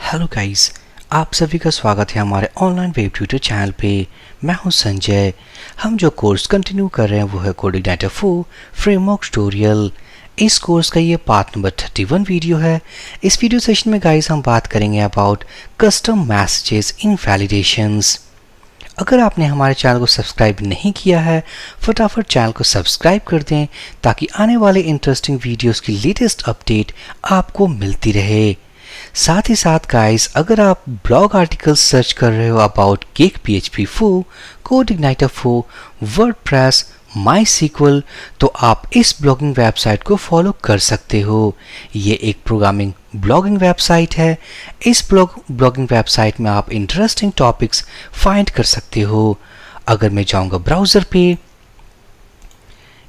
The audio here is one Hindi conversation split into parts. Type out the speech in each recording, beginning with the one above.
हेलो गाइस, आप सभी का स्वागत है हमारे ऑनलाइन वेब ट्यूटर चैनल पे। मैं हूं संजय। हम जो कोर्स कंटिन्यू कर रहे हैं वो है कोडिग्नाइटर 4 फ्रेमवर्क ट्यूटोरियल। इस कोर्स का ये पार्ट नंबर 31 वीडियो है। इस वीडियो सेशन में गाइस हम बात करेंगे about custom messages in validations. अगर आपने हमारे चैनल को सब्सक्राइब नहीं किया है, फटाफट चैनल को सब्सक्राइब कर दें ताकि आने वाले इंटरेस्टिंग वीडियोस की लेटेस्ट अपडेट आपको मिलती रहे। साथ ही साथ गाइस, अगर आप ब्लॉग आर्टिकल सर्च कर रहे हो अबाउट केक PHP 4, कोडिग्नाइटर 4, वर्डप्रेस, माईसीक्वल, तो आप इस ब्लॉगिंग वेबसाइट को फॉलो कर सकते हो। ये एक प्रोग्रामिंग ब्लॉगिंग वेबसाइट है। इस ब्लॉगिंग वेबसाइट में आप इंटरेस्टिंग टॉपिक्स फाइंड कर सकते हो। अगर मैं जाऊंगा ब्राउज़र पे,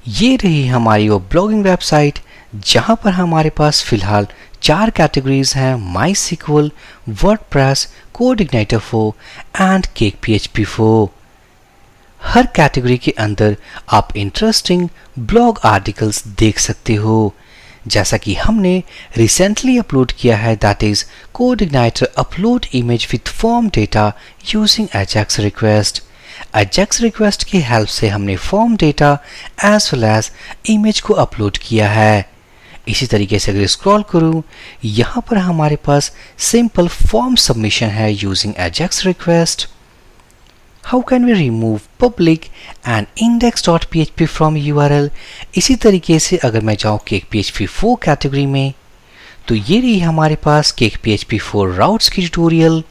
ये रही हमारी वो ब्लॉगिंग वेबसाइट जहां पर हमारे पास फिलहाल 4 कैटेगरीज हैं: MySQL, WordPress, CodeIgniter 4 and Cake PHP 4। हर कैटेगरी के अंदर आप इंटरेस्टिंग ब्लॉग आर्टिकल्स देख सकते हो, जैसा कि हमने रिसेंटली अपलोड किया है, that is CodeIgniter upload image with form data using Ajax request. Ajax request की हेल्प से हमने form data as well as image को अपलोड किया है। इसी तरीके से अगर स्क्रॉल करूं, यहाँ पर हमारे पास सिंपल फॉर्म सबमिशन है using Ajax request. How can we remove public and index.php from URL। इसी तरीके से अगर मैं जाऊं केक PHP 4 कैटेगरी में, तो ये रही हमारे पास केक PHP 4 राउट्स की ट्यूटोरियल।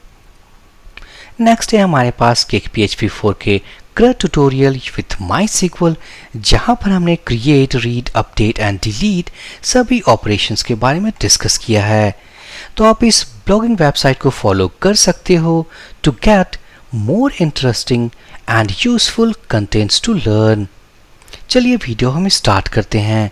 नेक्स्ट है हमारे पास केक PHP 4 के CRUD ट्यूटोरियल विथ माईसीक्वल, जहां पर हमने create, read, update and delete सभी ऑपरेशंस के बारे में डिस्कस किया है। तो आप इस ब्लॉगिंग वेबसाइट को फॉलो कर सकते हो to get more interesting and useful contents to learn. चलिए वीडियो हम स्टार्ट करते हैं।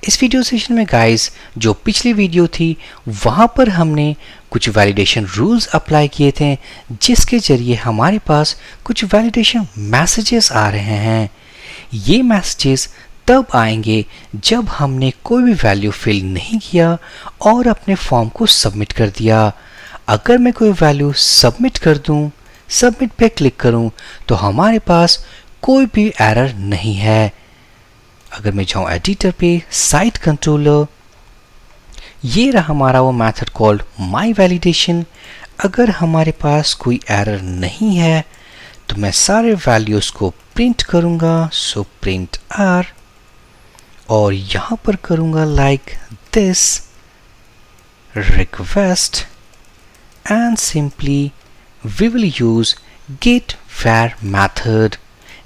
इस वीडियो सेशन में गाइस, जो पिछली वीडियो थी वहां पर हमने कुछ वैलिडेशन रूल्स अप्लाई किए थे, जिसके जरिए हमारे पास कुछ वैलिडेशन मैसेजेस आ रहे हैं। ये मैसेजेस तब आएंगे जब हमने कोई भी वैल्यू फिल नहीं किया और अपने फॉर्म को सबमिट कर दिया। अगर मैं कोई वैल्यू सबमिट कर दूं, सबमिट पे क्लिक करूं, तो हमारे पास कोई भी एरर नहीं है। अगर मैं जाऊं एडिटर पे, साइट कंट्रोलर, ये रहा हमारा वो मेथड कॉल्ड माई वैलिडेशन। अगर हमारे पास कोई एरर नहीं है तो मैं सारे वैल्यूज को प्रिंट करूंगा। सो प्रिंट आर, और यहां पर करूंगा like this request and simply we will use get where method.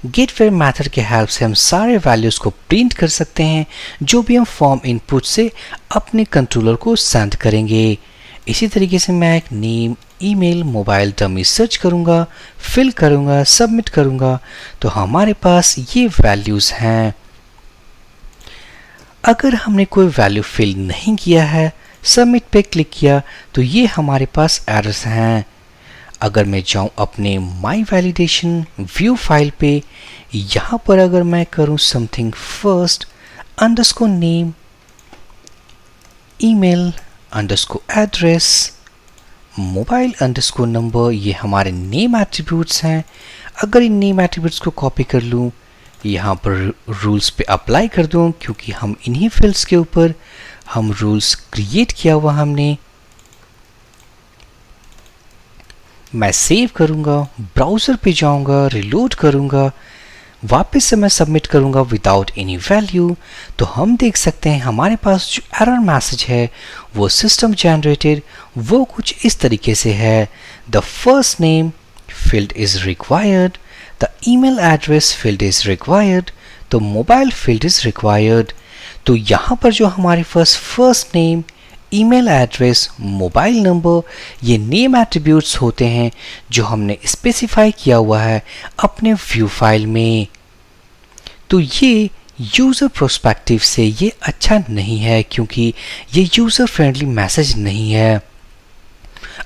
Get where method के हेल्प से हम सारे वैल्यूज को प्रिंट कर सकते हैं जो भी हम फॉर्म इनपुट से अपने कंट्रोलर को सेंड करेंगे। इसी तरीके से मैं एक name, email, mobile dummy search करूंगा, फिल करूंगा, सबमिट करूंगा, तो हमारे पास ये वैल्यूज हैं। अगर हमने कोई वैल्यू फिल नहीं किया है, सबमिट पे क्लिक किया, तो ये हमारे पास एरर्स हैं। अगर मैं जाऊं अपने माई वैलिडेशन व्यू फाइल पे, यहां पर अगर मैं करूं something first underscore name, email underscore address, mobile underscore number, ये हमारे नेम एट्रीब्यूट्स हैं। अगर इन नेम एट्रीब्यूट्स को कॉपी कर लूं, यहां पर रूल्स पे अप्लाई कर दूं, क्योंकि हम इन्हीं फील्ड्स के ऊपर हम रूल्स क्रिएट किया हुआ हमने। मैं सेव करूंगा, ब्राउज़र पे जाऊंगा, रिलोड करूंगा, वापस से मैं सबमिट करूंगा विदाउट एनी वैल्यू, तो हम देख सकते हैं हमारे पास जो एरर मैसेज है वो सिस्टम जनरेटेड, वो कुछ इस तरीके से है: the first name field is required, the email address field is required, the mobile field is required. तो यहाँ पर जो हमारे पास first name, email address, mobile number, ये नेम एट्रीब्यूट्स होते हैं जो हमने स्पेसिफाई किया हुआ है अपने व्यू फाइल में। तो ये यूज़र प्रोस्पेक्टिव से ये अच्छा नहीं है, क्योंकि ये यूज़र फ्रेंडली मैसेज नहीं है।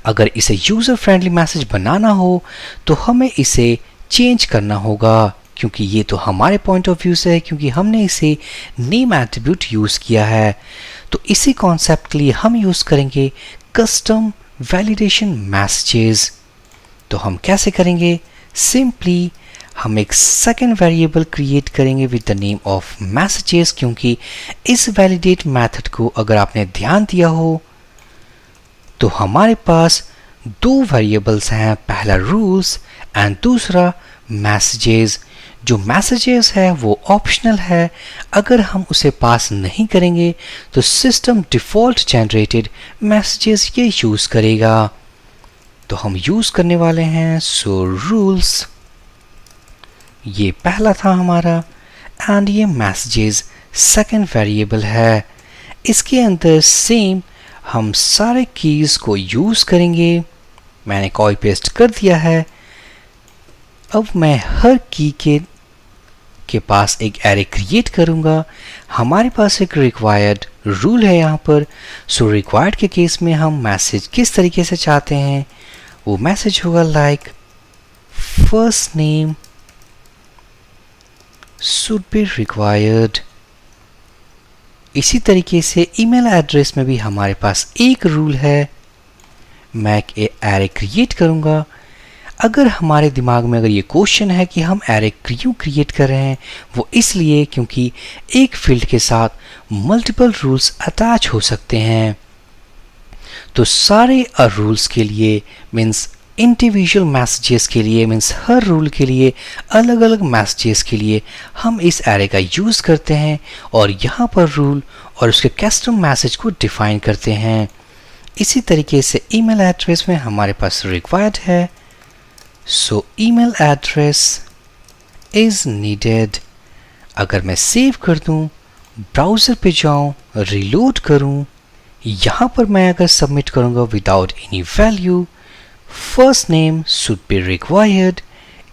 अगर इसे यूज़र फ्रेंडली मैसेज बनाना हो तो हमें इसे चेंज करना होगा, क्योंकि ये तो हमारे पॉइंट ऑफ व्यू से है, क्योंकि हमने इसे नेम एट्रीब्यूट यूज़ किया है। तो इसी कॉन्सेप्ट के लिए हम यूज़ करेंगे कस्टम वैलिडेशन मैसेजेस। तो हम कैसे करेंगे? सिंपली हम एक सेकेंड वेरिएबल क्रिएट करेंगे with the name of messages, क्योंकि इस वैलिडेट मेथड को अगर आपने ध्यान दिया हो तो हमारे पास दो वेरिएबल्स हैं, पहला रूल्स एंड दूसरा मैसेजेस। जो मैसेजेस है वो ऑप्शनल है, अगर हम उसे पास नहीं करेंगे तो सिस्टम डिफ़ॉल्ट जनरेटेड मैसेजेस ये यूज़ करेगा। तो हम यूज़ करने वाले हैं रूल्स, ये पहला था हमारा, एंड ये मैसेजेस सेकेंड वेरिएबल है। इसके अंदर सेम हम सारे कीज़ को यूज़ करेंगे। मैंने कॉपी पेस्ट कर दिया है। अब मैं हर की के पास एक एरे क्रिएट करूंगा। हमारे पास एक रिक्वायर्ड रूल है यहाँ पर। रिक्वायर्ड के केस में हम मैसेज किस तरीके से चाहते हैं, वो मैसेज होगा like first name should be required. इसी तरीके से ईमेल एड्रेस में भी हमारे पास एक रूल है। मैं एक एरे क्रिएट करूंगा। अगर हमारे दिमाग में अगर ये क्वेश्चन है कि हम एरे क्यों क्रिएट कर रहे हैं, वो इसलिए क्योंकि एक फील्ड के साथ मल्टीपल रूल्स अटैच हो सकते हैं। तो सारे रूल्स के लिए मीन्स इंडिविजुअल मैसेजेस के लिए मीन्स हर रूल के लिए अलग अलग मैसेजेस के लिए हम इस एरे का यूज़ करते हैं और यहाँ पर रूल और उसके कस्टम मैसेज को डिफाइन करते हैं। इसी तरीके से ईमेल एड्रेस में हमारे पास रिक्वायर्ड है, सो ईमेल एड्रेस इज नीडेड। अगर मैं सेव कर दूं, ब्राउज़र पे जाऊं, रीलोड करूं, यहाँ पर मैं अगर सबमिट करूंगा without any value, first name should be required,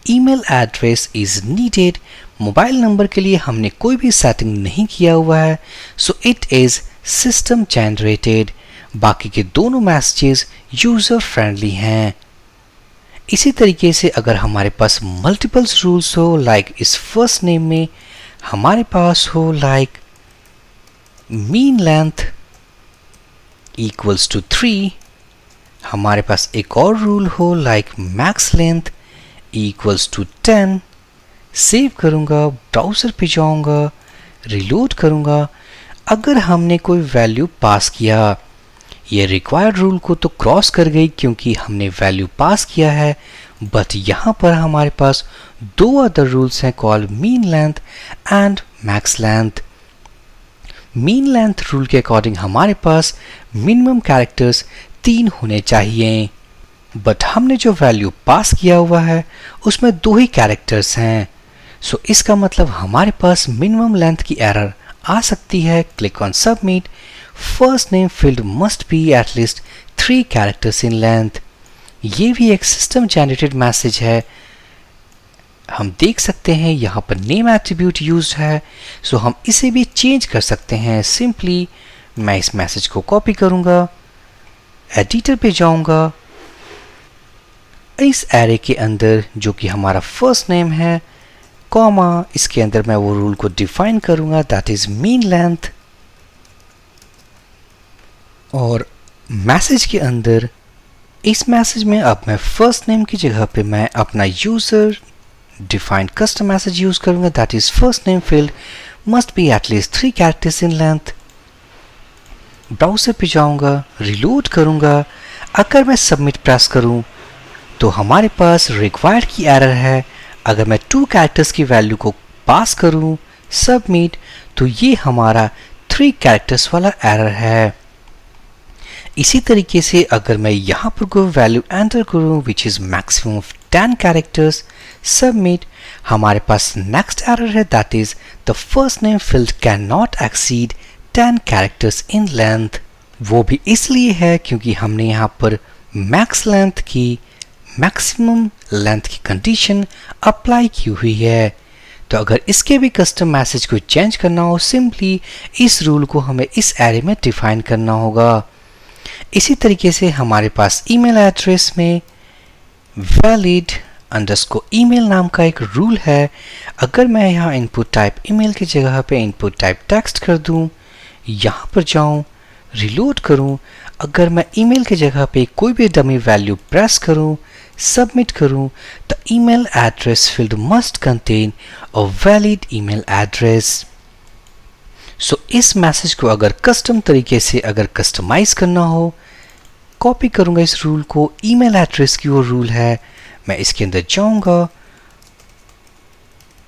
email address is needed. Mobile number के लिए हमने कोई भी सेटिंग नहीं किया हुआ है, so it is system generated. बाकी के दोनों मैसेजेस यूज़र फ्रेंडली हैं। इसी तरीके से अगर हमारे पास मल्टीपल्स रूल्स हो, लाइक इस फर्स्ट नेम में हमारे पास हो like mean length equals to 3, हमारे पास एक और रूल हो like max length equals to 10, save करूंगा, ब्राउज़र पे जाऊंगा, रीलोड करूंगा। अगर हमने कोई वैल्यू पास किया, ये रिक्वायर्ड रूल को तो क्रॉस कर गई क्योंकि हमने वैल्यू पास किया है, बट यहाँ पर हमारे पास दो अदर रूल्स हैं called mean length and max length. Mean length rule के अकॉर्डिंग हमारे पास मिनिमम कैरेक्टर्स 3 होने चाहिए, बट हमने जो वैल्यू पास किया हुआ है उसमें 2 ही कैरेक्टर्स हैं। सो इसका मतलब हमारे पास मिनिमम लेंथ की एरर आ सकती है। Click on submit. First name field must be at least 3 characters in length. ये भी एक सिस्टम जनरेटेड मैसेज है। हम देख सकते हैं यहाँ पर नेम एट्रीब्यूट यूज्ड है, सो हम इसे भी चेंज कर सकते हैं। सिंपली मैं इस मैसेज को कॉपी करूंगा, एडिटर पे जाऊंगा, इस एरे के अंदर जो कि हमारा फर्स्ट नेम है कॉमा, इसके अंदर मैं वो रूल को डिफाइन करूंगा, दैट इज मीन लेंथ। और मैसेज के अंदर इस मैसेज में अब मैं फर्स्ट नेम की जगह पे मैं अपना user defined custom message use करूंगा, that is first name field must be at least 3 characters in length. Browser पे जाऊंगा, रीलोड करूंगा। अगर मैं सबमिट प्रेस करूं तो हमारे पास रिक्वायर्ड की एरर है। अगर मैं 2 कैरेक्टर्स की वैल्यू को पास करूं सबमिट, तो ये हमारा 3 कैरेक्टर्स वाला एरर है। इसी तरीके से अगर मैं यहाँ पर कोई वैल्यू एंटर करूँ which is maximum of 10 characters submit, हमारे पास नेक्स्ट एरर है, that is the first name field can not exceed 10 characters in length. वो भी इसलिए है क्योंकि हमने यहाँ पर मैक्स लेंथ की मैक्सिमम लेंथ की कंडीशन अप्लाई की हुई है। तो अगर इसके भी कस्टम मैसेज को चेंज करना हो, सिंपली इस रूल को हमें इस एरे में डिफाइन करना होगा। इसी तरीके से हमारे पास ईमेल एड्रेस में वैलिड अंडरस्कोर ईमेल नाम का एक रूल है। अगर मैं यहाँ इनपुट टाइप ईमेल की जगह पे इनपुट टाइप टेक्स्ट कर दूँ, यहाँ पर जाऊँ, रिलोड करूं, अगर मैं ईमेल की जगह पे कोई भी डमी वैल्यू प्रेस करूं, सबमिट करूं, the email address field must contain a valid email address. सो इस मैसेज को अगर कस्टम तरीके से अगर कस्टमाइज करना हो, कॉपी करूंगा इस रूल को, ईमेल एड्रेस की वो रूल है, मैं इसके अंदर जाऊंगा,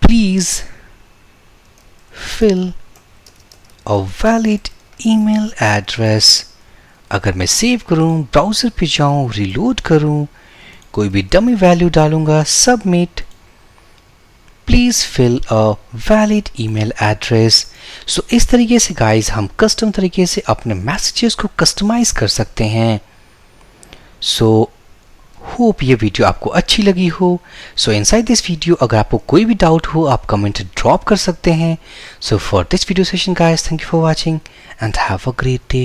please fill a valid email address. अगर मैं सेव करूं, ब्राउजर पे जाऊं, रिलोड करूं, कोई भी डमी वैल्यू डालूंगा, submit, please fill a valid email address. So इस तरीके से गाइस हम कस्टम तरीके से अपने मैसेजेस को कस्टमाइज कर सकते हैं। सो होप ये वीडियो आपको अच्छी लगी हो। सो इनसाइड दिस वीडियो अगर आपको कोई भी डाउट हो आप कमेंट ड्रॉप कर सकते हैं। So for this video session guys, thank you for watching and have a great day.